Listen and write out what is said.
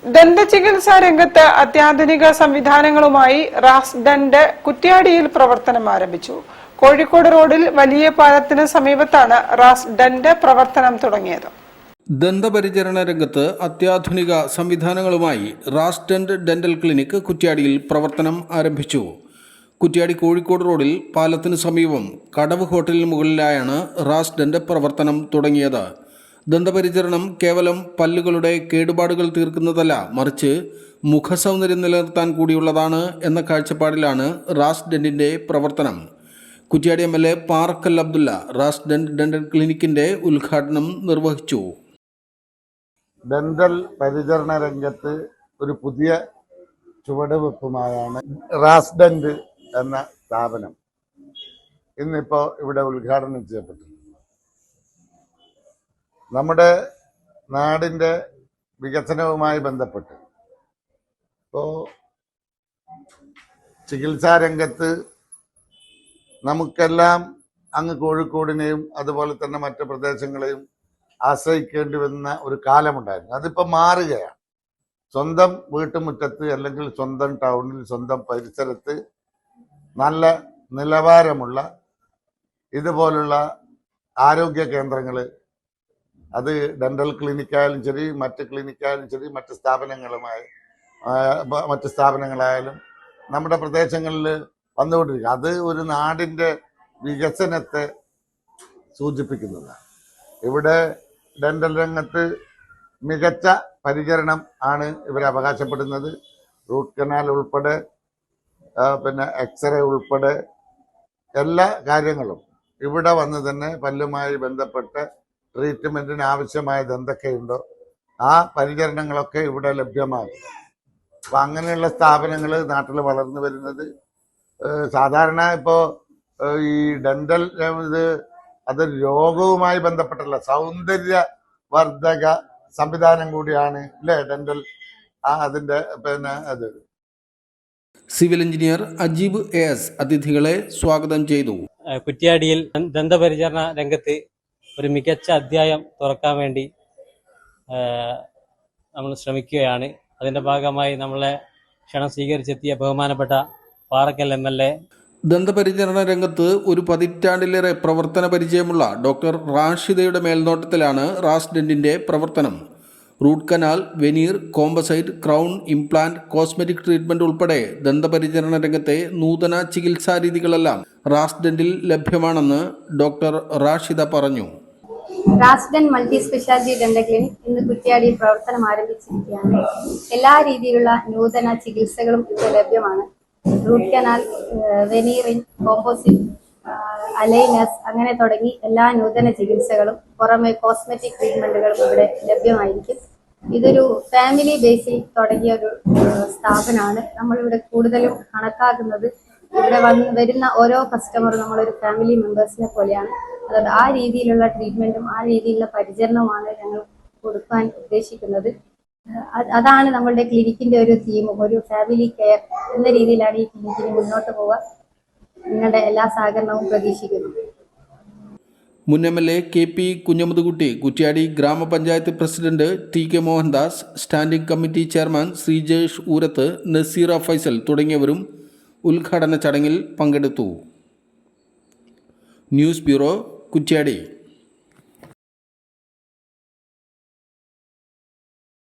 ദന്തചികിത്സാ രംഗത്ത് അത്യാധുനിക സംവിധാനങ്ങളുമായി റാസ്ഡന്റ് കുറ്റ്യാടിയിൽ പ്രവർത്തനം ആരംഭിച്ചു. കോഴിക്കോട് റോഡിൽ വലിയ പാലത്തിന് സമീപത്താണ് റാസ്ഡന്റ് പ്രവർത്തനം തുടങ്ങിയത്. ദന്തപരിചരണ രംഗത്ത് അത്യാധുനിക സംവിധാനങ്ങളുമായി റാസ്ഡന്റ് ഡെന്റൽ ക്ലിനിക് കുറ്റ്യാടിയിൽ പ്രവർത്തനം ആരംഭിച്ചു. കുറ്റ്യാടി കോഴിക്കോട് റോഡിൽ പാലത്തിന് സമീപം കടവ് ഹോട്ടലിന് മുകളിലായാണ് റാസ്ഡന്റ് പ്രവർത്തനം തുടങ്ങിയത്. ദന്തപരിചരണം കേവലം പല്ലുകളുടെ കേടുപാടുകൾ തീർക്കുന്നതല്ല, മറിച്ച് മുഖസൗന്ദര്യം നിലനിർത്താൻ കൂടിയുള്ളതാണ് എന്ന കാഴ്ചപ്പാടിലാണ് റാസ്ഡന്റിന്റെ പ്രവർത്തനം. കുറ്റ്യാടി MLA പാറക്കൽ അബ്ദുള്ള റാസ്ഡന്റ് ഡെന്റൽ ക്ലിനിക്കിന്റെ ഉദ്ഘാടനം നിർവഹിച്ചു. ഡെന്റൽ പരിചരണ രംഗത്ത് ഒരു പുതിയ ചുവടുവെപ്പുമായാണ് റാസ്ഡന്റ് എന്ന സ്ഥാപനം ഇന്നിപ്പോൾ ഇവിടെ ഉദ്ഘാടനം ചെയ്യപ്പെട്ടു. നമ്മുടെ നാടിൻ്റെ വികസനവുമായി ബന്ധപ്പെട്ട് ഇപ്പോൾ ചികിത്സാ രംഗത്ത് നമുക്കെല്ലാം അങ്ങ് കോഴിക്കോടിനെയും അതുപോലെ തന്നെ മറ്റ് പ്രദേശങ്ങളെയും ആശ്രയിക്കേണ്ടി വരുന്ന ഒരു കാലമുണ്ടായിരുന്നു. അതിപ്പോൾ മാറുകയാണ്. സ്വന്തം വീട്ടുമുറ്റത്ത് അല്ലെങ്കിൽ സ്വന്തം ടൗണിൽ സ്വന്തം പരിസരത്ത് നല്ല നിലവാരമുള്ള ഇതുപോലുള്ള ആരോഗ്യ കേന്ദ്രങ്ങൾ, അത് ഡെന്റൽ ക്ലിനിക്കായാലും ശരി, മറ്റ് ക്ലിനിക്കായാലും ശരി, മറ്റ് സ്ഥാപനങ്ങളായാലും നമ്മുടെ പ്രദേശങ്ങളിൽ വന്നുകൊണ്ടിരിക്കുക. അത് ഒരു നാടിൻ്റെ വികസനത്തെ സൂചിപ്പിക്കുന്നതാണ്. ഇവിടെ ഡെന്റൽ രംഗത്ത് മികച്ച പരിചരണം ആണ് ഇവർ അവകാശപ്പെടുന്നത്. റൂട്ട് കനാൽ ഉൾപ്പെടെ പിന്നെ എക്സ്റേ ഉൾപ്പെടെ എല്ലാ കാര്യങ്ങളും ഇവിടെ വന്ന് തന്നെ പല്ലുമായി ബന്ധപ്പെട്ട് ട്രീറ്റ്മെൻറ്റിന് ആവശ്യമായ എന്തൊക്കെയുണ്ടോ ആ പരിചരണങ്ങളൊക്കെ ഇവിടെ ലഭ്യമാകും. അപ്പം അങ്ങനെയുള്ള സ്ഥാപനങ്ങൾ നാട്ടിൽ വളർന്നു വരുന്നത് സാധാരണ ഇപ്പോൾ ഈ ഡെന്റൽ ഇത് അതൊരു രോഗവുമായി ബന്ധപ്പെട്ടല്ല, സൗന്ദര്യവർദ്ധക സംവിധാനം കൂടിയാണ് അല്ലേ ഡെന്റൽ. അതിൻ്റെ പിന്നെ അത് സിവിൽ എഞ്ചിനീയർ അജീബ് AS അതിഥികളെ സ്വാഗതം ചെയ്തു. കുറ്റ്യാടിയിൽ ദന്തപരിചരണ രംഗത്ത് ഒരു മികച്ച അധ്യായം തുറക്കാൻ വേണ്ടി നമ്മൾ ശ്രമിക്കുകയാണ്. അതിൻ്റെ ഭാഗമായി നമ്മളെ ക്ഷണം സ്വീകരിച്ചെത്തിയ ബഹുമാനപ്പെട്ട പാറക്കൽ MLA, ദന്തപരിചരണ രംഗത്ത് ഒരു പതിറ്റാണ്ടിലേറെ പ്രവർത്തന പരിചയമുള്ള ഡോക്ടർ റാഷിദയുടെ മേൽനോട്ടത്തിലാണ് റാസ്ഡന്റിന്റെ പ്രവർത്തനം. Root canal, veneer, composite, crown, implant, cosmetic treatment ഉൾപ്പെടെ ദന്തപരിചരണ രംഗത്തെ നൂതന ചികിത്സാ രീതികളെല്ലാം റാസ്ഡന്റിൽ ലഭ്യമാണെന്ന് ഡോക്ടർ റാഷിദ പറഞ്ഞു. റാസ്ഡന്റ് മൾട്ടി സ്പെഷ്യാലിറ്റി ഡെന്റൽ ക്ലിനിക് ഇന്ന് കുറ്റ്യാടിയിൽ പ്രവർത്തനം ആരംഭിച്ചിരിക്കുകയാണ്. എല്ലാ രീതിയിലുള്ള നൂതന ചികിത്സകളും ഇവിടെ ലഭ്യമാണ്. റൂട്ട് കനാൽ, വെനീറിംഗ്, കോമ്പോസിറ്റ്, അലൈനസ് അങ്ങനെ തുടങ്ങി എല്ലാ നൂതന ചികിത്സകളും പുറമെ കോസ്മെറ്റിക് ട്രീറ്റ്മെന്റുകളും ഇവിടെ ലഭ്യമായിരിക്കും. ഇതൊരു ഫാമിലി ബേസിൽ തുടങ്ങിയ ഒരു സ്ഥാപനമാണ്. നമ്മളിവിടെ കൂടുതലും കണക്കാക്കുന്നത് ഇവിടെ വരുന്ന ഓരോ കസ്റ്റമറും നമ്മളൊരു ഫാമിലി മെമ്പേഴ്സിനെ പോലെയാണ്. അതുകൊണ്ട് ആ രീതിയിലുള്ള ട്രീറ്റ്മെന്റും ആ രീതിയിലുള്ള പരിചരണവുമാണ് ഞങ്ങൾ കൊടുക്കാൻ ഉദ്ദേശിക്കുന്നത്. അതാണ് നമ്മളുടെ ക്ലിനിക്കിന്റെ ഒരു തീമും. ഒരു ഫാമിലി കെയർ എന്ന രീതിയിലാണ് ഈ ക്ലിനിക്കിന് മുന്നോട്ട് പോവുക. നിങ്ങളുടെ എല്ലാ സഹകരണവും പ്രതീക്ഷിക്കുന്നു. മുൻ MLA KP Kunhamuthukutty, Kuttiady gramapanchayat president TK Mohandas, standing committee chairman Sreejesh Oorath, Naseera Faisal തുടങ്ങിയവരും ഉദ്ഘാടന ചടങ്ങിൽ പങ്കെടുത്തു. News bureau, Kuttiadi.